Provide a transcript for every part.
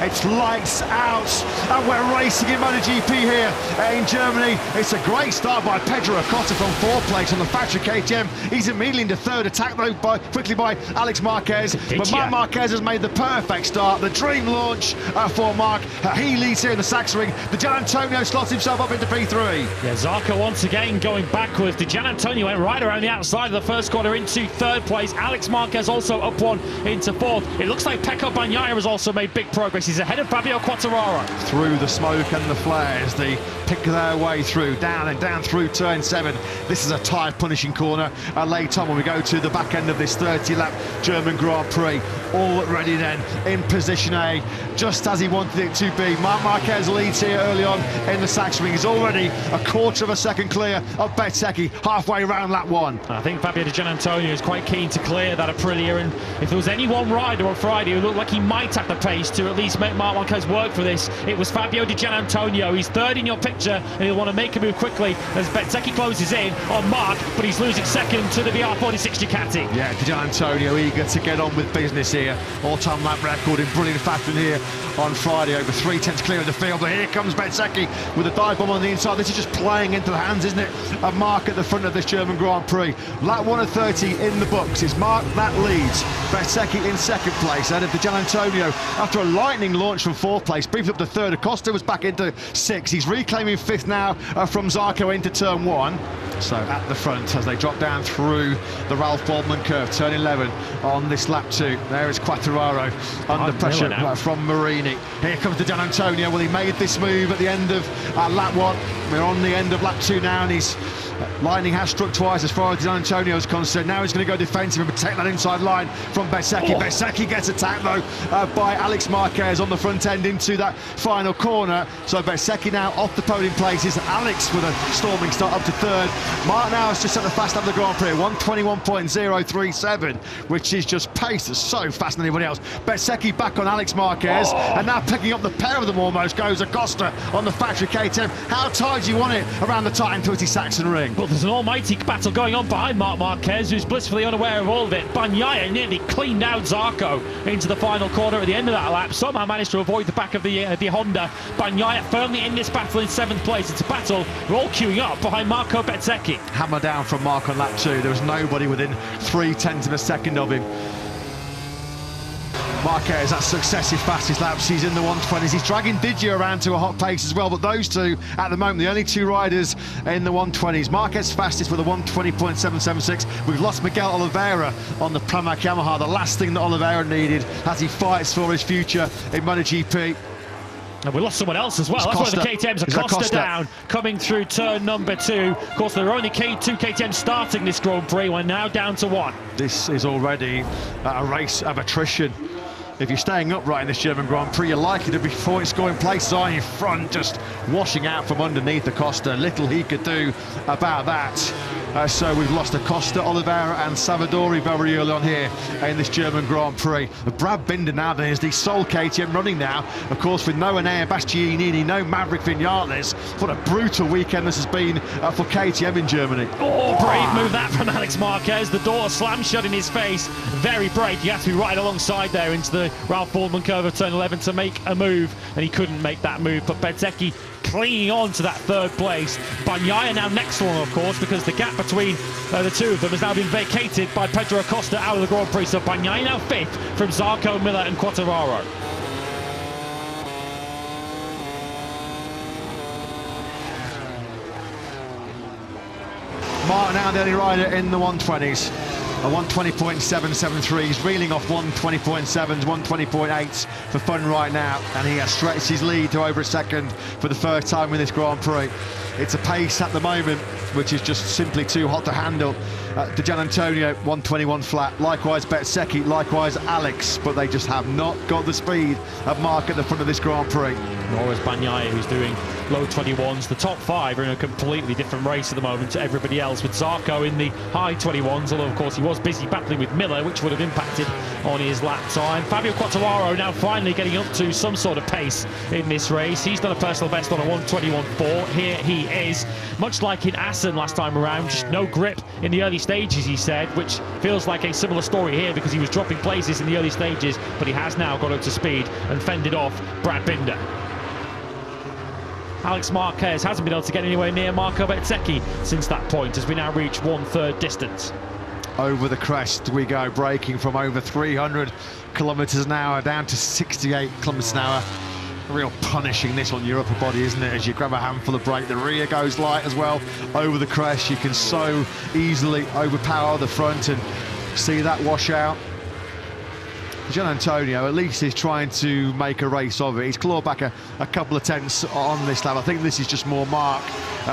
It's lights out, and we're racing in MotoGP here in Germany. It's a great start by Pedro Acosta from fourth place on the factory KTM. He's immediately into third, attacked though quickly by Alex Marquez. But Marc Marquez has made the perfect start, the dream launch for Marc. He leads here in the SachsenKIng. Di Giannantonio slots himself up into P3. Yeah, Zarco once again going backwards. Di Giannantonio went right around the outside of the first corner into third place. Alex Marquez also up one into fourth. It looks like Pecco Bagnaia has also made big progress. He's ahead of Fabio Quartararo. Through the smoke and the flares, they pick their way through, down and down through turn 7. This is a tyre-punishing corner later on when we go to the back end of this 30-lap German Grand Prix. All ready then, in position A, just as he wanted it to be. Marc Marquez leads here early on in the SachsenKIng. He's already a quarter of a second clear of Bezzecchi, halfway around lap 1. I think Fabio Di Giannantonio is quite keen to clear that Aprilia, and if there was any one rider on Friday who looked like he might have the pace to at least make Marc Marquez work for this, it was Fabio Di Giannantonio. He's third in your picture, and he'll want to make a move quickly as Bezzecchi closes in on Marc, but he's losing second to the VR46 Ducati. Yeah, Di Giannantonio eager to get on with business here. All-time lap record in brilliant fashion here on Friday, over 3/10 clear of the field. But here comes Bezzecchi with a dive bomb on the inside. This is just playing into the hands, isn't it, of Marc at the front of this German Grand Prix. Lap 1 of 30 in the books. It's Marc that leads. Bezzecchi in second place, ahead of Di Giannantonio after a lightning launch from fourth place, briefly up to third. Acosta was back into 6th. He's reclaiming 5th now from Zarco into turn 1. So at the front as they drop down through the Ralph Waldman curve, turn 11 on this lap 2. There is Quartararo under pressure from Marini. Here comes Di Giannantonio. Well, he made this move at the end of lap 1. We're on the end of lap 2 now, and he's lightning has struck twice as far as Di Giannantonio is concerned. Now he's going to go defensive and protect that inside line from Bezzecchi. Bezzecchi gets attacked though by Alex Marquez on the front end into that final corner. So Bezzecchi now off the podium places. Alex with a storming start up to third. Marc now has just set the fast lap of the Grand Prix, 1:21.037, which is just pace that's so fast than anybody else. Bezzecchi back on Alex Marquez, and now picking up the pair of them almost goes Acosta on the factory KTM. How tight do you want it around the tight and twitty Sachsenring? Well, there's an almighty battle going on behind Marc Marquez, who's blissfully unaware of all of it. Bagnaia nearly cleaned out Zarco into the final corner at the end of that lap. Somehow managed to avoid the back of the Honda. Bagnaia firmly in this battle in 7th place. It's a battle. We're all queuing up behind Marco Bezzecchi. Hammer down from Marc on lap 2. There was nobody within 3/10 of a second of him. Marquez, that's successive fastest laps. He's in the 120s. He's dragging Diggio around to a hot pace as well, but those two, at the moment, the only two riders in the 120s. Marquez fastest with a 1:20.776. We've lost Miguel Oliveira on the Pramac Yamaha, the last thing that Oliveira needed as he fights for his future in MotoGP. And we lost someone else as well. That's why the KTM's Acosta down, coming through turn number 2. Of course, there are only 2 KTMs starting this Grand Prix. We're now down to 1. This is already a race of attrition. If you're staying upright in this German Grand Prix, you're likely to be point-scoring places on your front, just washing out from underneath Acosta. Little he could do about that. So we've lost Acosta, Oliveira and Savadori very early on here in this German Grand Prix. Brad Binder now then is the sole KTM running now, of course, with no Enea Bastianini, no Maverick Vinales. What a brutal weekend this has been for KTM in Germany. Oh, brave move that from Alex Marquez. The door slammed shut in his face. Very brave. You have to be right alongside there into the Ralph Waldman curve of turn 11 to make a move, and he couldn't make that move. But Bezzecchi clinging on to that 3rd place. Bagnaia now next one, of course, because the gap between the two of them has now been vacated by Pedro Acosta out of the Grand Prix. So Bagnaia now 5th from Zarco, Miller and Quartararo. Marc now the only rider in the 120s. A 1:20.773. He's reeling off 1:20.7s, 1:20.8s for fun right now, and he has stretched his lead to over a second for the first time in this Grand Prix. It's a pace at the moment which is just simply too hot to handle. Di Giannantonio 1:21 flat, likewise Bezzecchi, likewise Alex, but they just have not got the speed of Marc at the front of this Grand Prix. Or Bagnaia, who's doing low 21s. The top 5 are in a completely different race at the moment to everybody else, with Zarco in the high 21s, although of course he was busy battling with Miller, which would have impacted on his lap time. Fabio Quartararo now finally getting up to some sort of pace in this race. He's done a personal best on a 1:21.4. Here he is, much like in Assen last time around, just no grip in the early stages, he said, which feels like a similar story here because he was dropping places in the early stages, but he has now got up to speed and fended off Brad Binder. Alex Marquez hasn't been able to get anywhere near Marco Bezzecchi since that point, as we now reach 1/3 distance. Over the crest we go, braking from over 300 kilometers an hour down to 68 kilometers an hour. Real punishing this on your upper body, isn't it? As you grab a handful of brake, the rear goes light as well. Over the crest, you can so easily overpower the front and see that washout. Gianantonio at least is trying to make a race of it. He's clawed back a couple of tenths on this lap. I think this is just more Marc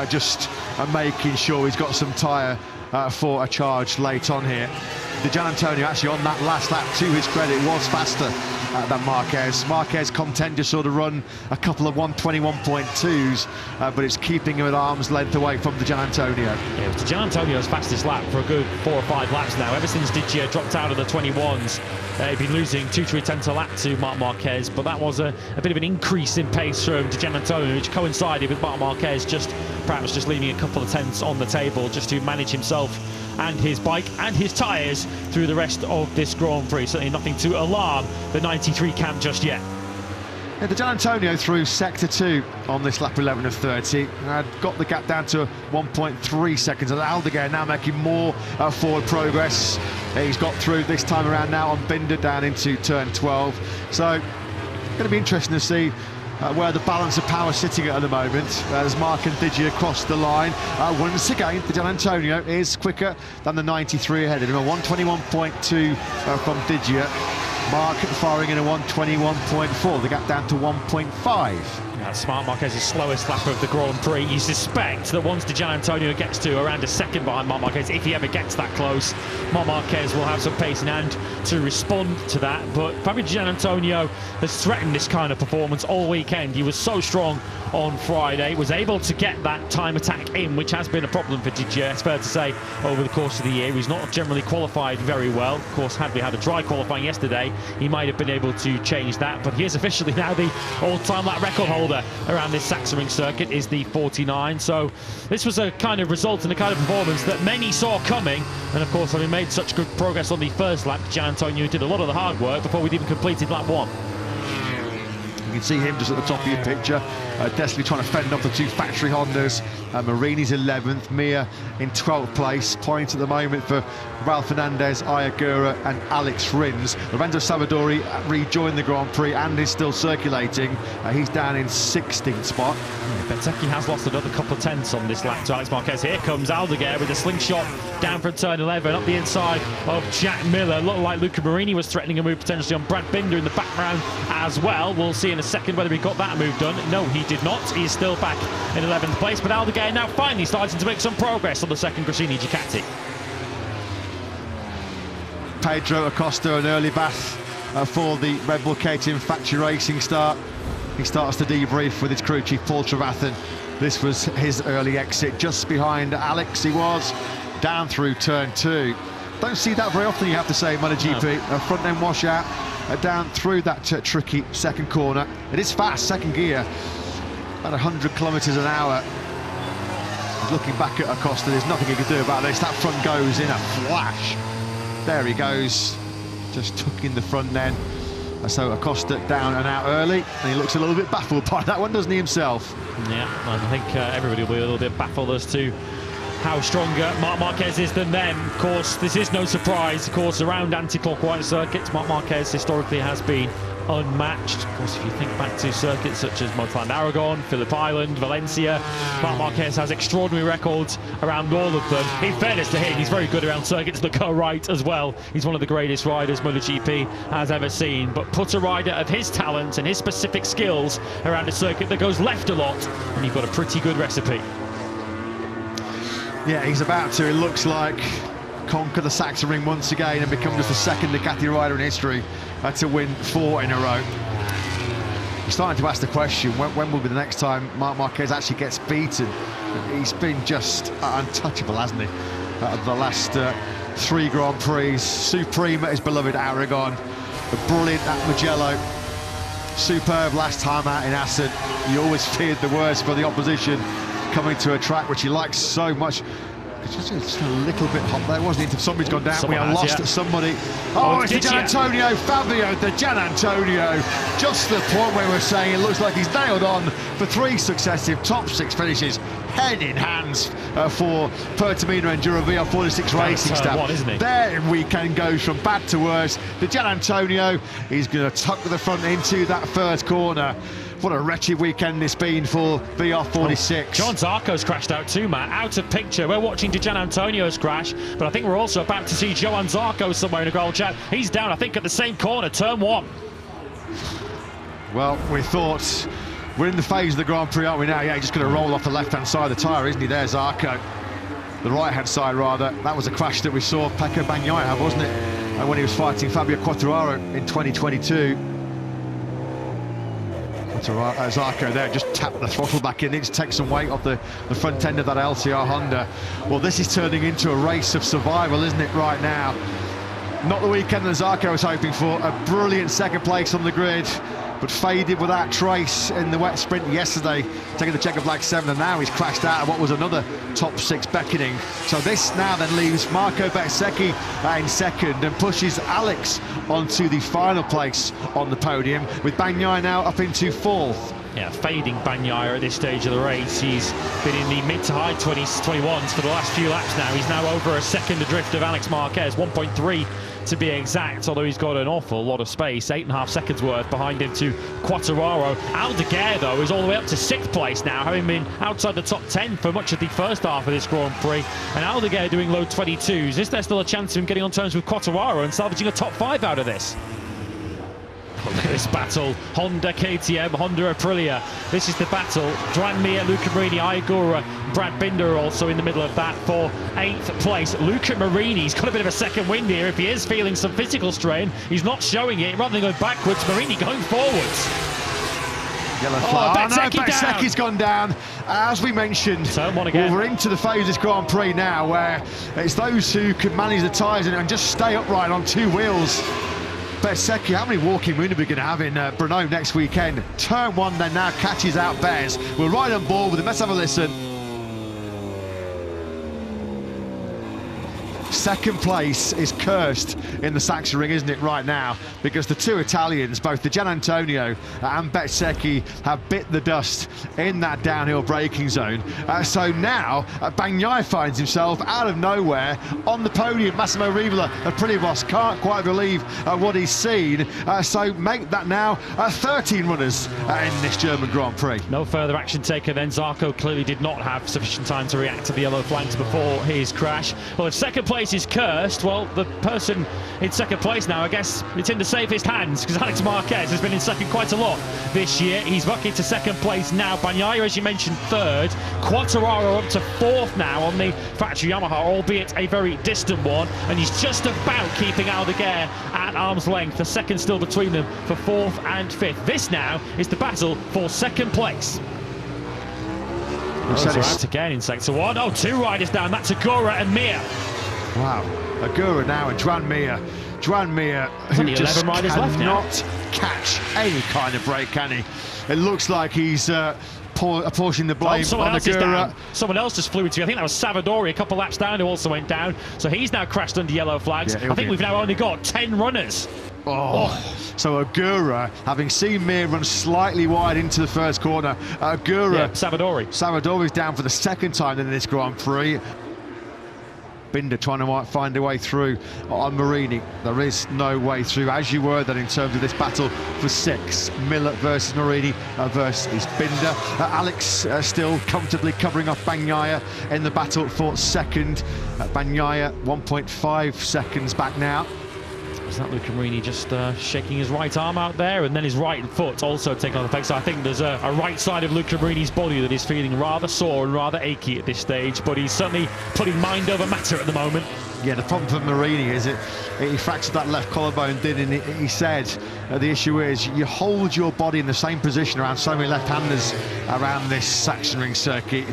just making sure he's got some tyre for a charge late on here. Gianantonio actually on that last lap, to his credit, was faster than Marquez. Marquez content just sort of run a couple of 1:21.2s, but it's keeping him at arm's length away from Gianantonio. Yeah, it was Gianantonio's fastest lap for a good 4 or 5 laps now. Ever since Digia dropped out of the 21s, he'd been losing 2-3 tenths a lap to Marc Marquez, but that was a bit of an increase in pace from Gianantonio, which coincided with Marc Marquez perhaps just leaving a couple of tenths on the table just to manage himself and his bike and his tyres through the rest of this Grand Prix. Certainly nothing to alarm the 93 camp just yet. Yeah, Gianantonio through sector 2 on this lap 11 of 30. Got the gap down to 1.3 seconds. And Aldeguer now making more forward progress. He's got through this time around now on Binder down into turn 12. So, going to be interesting to see where the balance of power sitting at the moment as Marc and Digia cross the line. Once again, Gianantonio is quicker than the 93 ahead of him. A 1:21.2 from Digia. Marc firing in a 1:21.4, the gap down to 1.5. That's Marc Marquez's slowest lap of the Grand Prix. You suspect that once Gianantonio gets to around a second behind Marc Marquez, if he ever gets that close, Marc Marquez will have some pace in hand to respond to that. But Fabio Gianantonio has threatened this kind of performance all weekend. He was so strong on Friday, was able to get that time attack in, which has been a problem for Digia, it's fair to say, over the course of the year. He's not generally qualified very well. Of course, had we had a dry qualifying yesterday, he might have been able to change that, but he is officially now the all-time lap record holder around this SachsenKIng circuit, is the 49. So this was a kind of result and a kind of performance that many saw coming, and of course, having made such good progress on the first lap, Gianantonio did a lot of the hard work before we'd even completed lap 1. You can see him just at the top of your picture, desperately trying to fend off the 2 factory Hondas. Marini's 11th, Mir in 12th place. Points at the moment for Ralph Fernandez, Ayagura and Alex Rins. Lorenzo Savadori rejoined the Grand Prix and is still circulating. He's down in 16th spot. Bezzecchi has lost another couple of tenths on this lap to Alex Marquez. Here comes Aldeguer with a slingshot down from turn 11 up the inside of Jack Miller. Looked like Luca Marini was threatening a move potentially on Brad Binder in the background as well. We'll see in a second whether he got that move done. No, he did not. He's still back in 11th place, but Aldeguer now finally starting to make some progress on the second Gresini Ducati. Pedro Acosta, an early bath for the Red Bull KTM factory racing start. He starts to debrief with his crew chief Paul Trevathan. This was his early exit, just behind Alex. He was down through turn 2. Don't see that very often, you have to say, MotoGP. No. A front end washout down through that tricky second corner. It is fast, second gear, about 100 kilometers an hour. Looking back at Acosta, there's nothing he can do about this. That front goes in a flash. There he goes, just took in the front end. So Acosta down and out early, and he looks a little bit baffled by that one, doesn't he, himself? Yeah, I think everybody will be a little bit baffled as to how stronger Marc Marquez is than them. Of course, this is no surprise. Of course, around anti-clockwise circuits, Marc Marquez historically has been unmatched. Of course, if you think back to circuits such as Motorland Aragon, Phillip Island, Valencia, Marc Marquez has extraordinary records around all of them. In fairness to him, he's very good around circuits that go right as well. He's one of the greatest riders MotoGP has ever seen. But put a rider of his talent and his specific skills around a circuit that goes left a lot, and you've got a pretty good recipe. Yeah, he's about to, it looks like, conquer the SachsenKIng once again and become just the second Ducati rider in history to win 4 in a row. you're starting to ask the question, when will be the next time Marc Marquez actually gets beaten? He's been just untouchable, hasn't he? The last 3 Grand Prix, supreme at his beloved Aragon, brilliant at Mugello, superb last time out in Assen. You always feared the worst for the opposition coming to a track which he likes so much. It's just a little bit hot there, wasn't it? Somebody's gone down. We are lost at somebody. Oh, it's the Gian Antonio Fabio, the Gian Antonio. Just the point where we're saying it looks like he's nailed on for 3 successive top 6 finishes, head in hands for Pertamina and Girovia 46 Racing staff. Their weekend goes from bad to worse. The Gian Antonio is going to tuck the front into that first corner. What a wretched weekend it's been for VR46. Oh, Johann Zarco's crashed out too, Matt. Out of picture. We're watching Gian Antonio's crash, but I think we're also about to see Johann Zarco somewhere in a goal chat. He's down, I think, at the same corner, turn 1. Well, we thought we're in the phase of the Grand Prix, aren't we now? Yeah, he's just going to roll off the left-hand side of the tyre, isn't he? There's Zarco. The right-hand side, rather. That was a crash that we saw Pecco Bagnaia have, wasn't it? And when he was fighting Fabio Quartararo in 2022. Zarco there just tapped the throttle back in. Needs to take some weight off the front end of that LCR Honda. Well, this is turning into a race of survival, isn't it, right now? Not the weekend that Zarco was hoping for. A brilliant second place on the grid, but faded without trace in the wet sprint yesterday, taking the checker flag 7, and now he's crashed out of what was another top 6 beckoning. So this now then leaves Marco Bezzecchi in second and pushes Alex onto the final place on the podium, with Bagnaia now up into 4th. Yeah, fading Bagnaia at this stage of the race. He's been in the mid to high 20s, 21s for the last few laps now. He's now over a second adrift of Alex Marquez, 1.3 to be exact, although he's got an awful lot of space, 8.5 seconds worth behind him to Quartararo. Aldeguer, though, is all the way up to 6th place now, having been outside the top 10 for much of the first half of this Grand Prix. And Aldeguer doing low 22s. Is there still a chance of him getting on terms with Quartararo and salvaging a top 5 out of this? Look at this battle. Honda KTM, Honda Aprilia. This is the battle. Joan Mir, Luca Marini, Aigura, Brad Binder also in the middle of that for 8th place. Luca Marini's got a bit of a second wind here. If he is feeling some physical strain, he's not showing it. Rather than going backwards, Marini going forwards. Yellow flag. Bezzecchi's gone down. As we mentioned, Turn 1 again. We're into the phase of this Grand Prix now, where it's those who can manage the tyres and just stay upright on 2 wheels. Bezzecchi, how many walking wounded are we going to have in Brno next weekend? Turn 1 then now catches out Bez. We're right on board with him. Let's have a listen. Second place is cursed in the SachsenKIng, isn't it, right now? Because the 2 Italians, both the Gian Antonio and Bezzecchi, have bit the dust in that downhill braking zone. So now Bagnaia finds himself out of nowhere on the podium. Massimo Rivola of Privos can't quite believe what he's seen. So make that now 13 runners in this German Grand Prix. No further action taken then. Zarco clearly did not have sufficient time to react to the yellow flags before his crash. Well, if second place is cursed, well, the person in second place now, I guess it's in the safest hands, because Alex Marquez has been in second quite a lot this year. He's bucking to second place now. Bagnaia, as you mentioned, 3rd. Quartararo up to 4th now on the factory Yamaha, albeit a very distant one, and he's just about keeping Aldeguer at arm's length. The second still between them for 4th and 5th. This now is the battle for second place. Those are out again in sector 1. Oh, 2 riders down. That's Agura and Mir. Wow, Agura now and Joan Mir. Joan Mir, who just cannot catch any kind of break, can he? It looks like he's apportioning the blame on Agura. Someone else just flew into you. I think that was Savadori, a couple laps down, who also went down. So he's now crashed under yellow flags. I think we've now only got 10 runners. So Agura, having seen Mir run slightly wide into the first corner, Agura... Savadori's down for the second time in this Grand Prix. Binder trying to find a way through on Marini. There is no way through, as you were then, in terms of this battle for 6. Miller versus Marini versus Binder. Alex still comfortably covering off Bagnaia in the battle for second. Bagnaia 1.5 seconds back now. Is that Luca Marini just shaking his right arm out there, and then his right foot also taking on the effect? So I think there's a right side of Luca Marini's body that is feeling rather sore and rather achy at this stage, but he's certainly putting mind over matter at the moment. Yeah, the problem for Marini is he fractured that left collarbone, didn't he? He said the issue is you hold your body in the same position around so many left-handers around this Sachsenring circuit.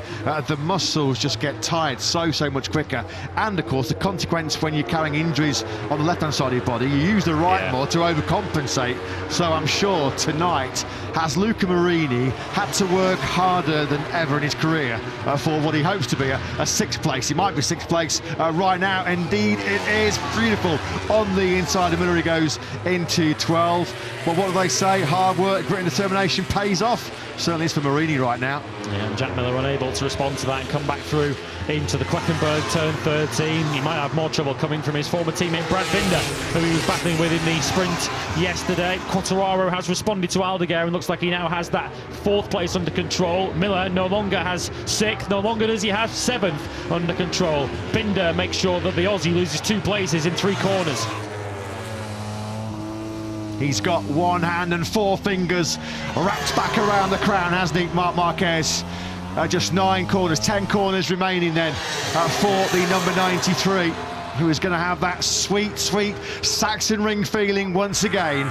The muscles just get tired so much quicker. And of course, the consequence when you're carrying injuries on the left-hand side of your body, you use the right more to overcompensate. So I'm sure tonight has Luca Marini had to work harder than ever in his career for what he hopes to be a sixth place. He might be sixth place right now. Indeed, it is beautiful on the inside. And Miller goes into 12. Well, what do they say? Hard work, grit and determination pays off. Certainly is for Marini right now. Yeah, and Jack Miller unable to respond to that and come back through into the Queckenberg turn 13. He might have more trouble coming from his former teammate Brad Binder, who he was battling with in the sprint yesterday. Quartararo has responded to Aldeguer and looks like he now has that fourth place under control. Miller no longer has sixth, no longer does he have seventh under control. Binder makes sure that the Aussie loses 2 places in 3 corners. He's got 1 hand and 4 fingers wrapped back around the crown, hasn't he, Marc Marquez? Just 9 corners, 10 corners remaining then for the number 93, who is going to have that sweet Sachsenring feeling once again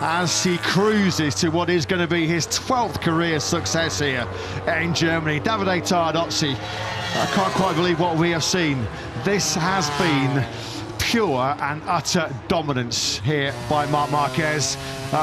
as he cruises to what is going to be his 12th career success here in Germany. Davide Tardozzi, I can't quite believe what we have seen. This has been pure and utter dominance here by Marc Marquez.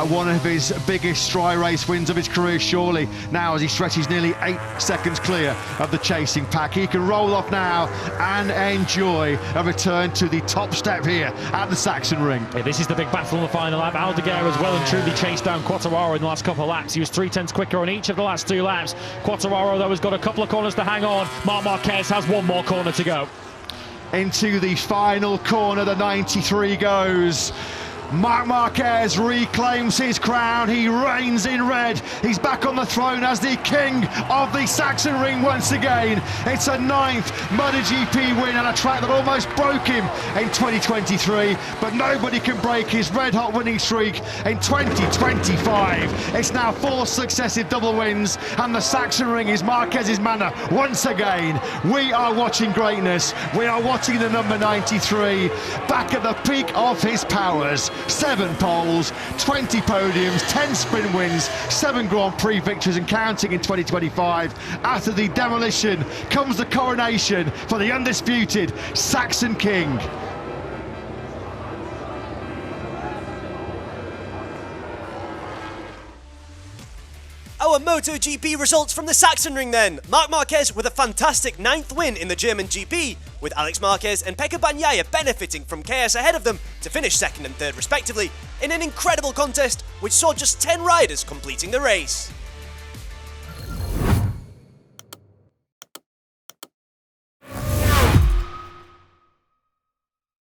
One of his biggest dry race wins of his career, surely, now as he stretches nearly 8 seconds clear of the chasing pack. He can roll off now and enjoy a return to the top step here at the Sachsenring. Yeah, this is the big battle in the final lap. Aldeguer has well and truly chased down Quartararo in the last couple of laps. He was 3/10 quicker on each of the last 2 laps. Quartararo, though, has got a couple of corners to hang on. Marc Marquez has 1 more corner to go. Into the final corner, the 93 goes. Marc Marquez reclaims his crown. He reigns in red. He's back on the throne as the king of the Sachsenring once again. It's a 9th MotoGP win on a track that almost broke him in 2023, but nobody can break his red-hot winning streak in 2025. It's now 4 successive double wins, and the Sachsenring is Marquez's manor once again. We are watching greatness. We are watching the number 93 back at the peak of his powers. 7 poles, 20 podiums, 10 sprint wins, 7 Grand Prix victories and counting in 2025. After the demolition comes the coronation for the undisputed Saxon King. Our MotoGP results from the Sachsenring then. Marc Marquez with a fantastic 9th win in the German GP, with Alex Marquez and Pecco Bagnaia benefiting from chaos ahead of them to finish 2nd and 3rd respectively, in an incredible contest which saw just 10 riders completing the race.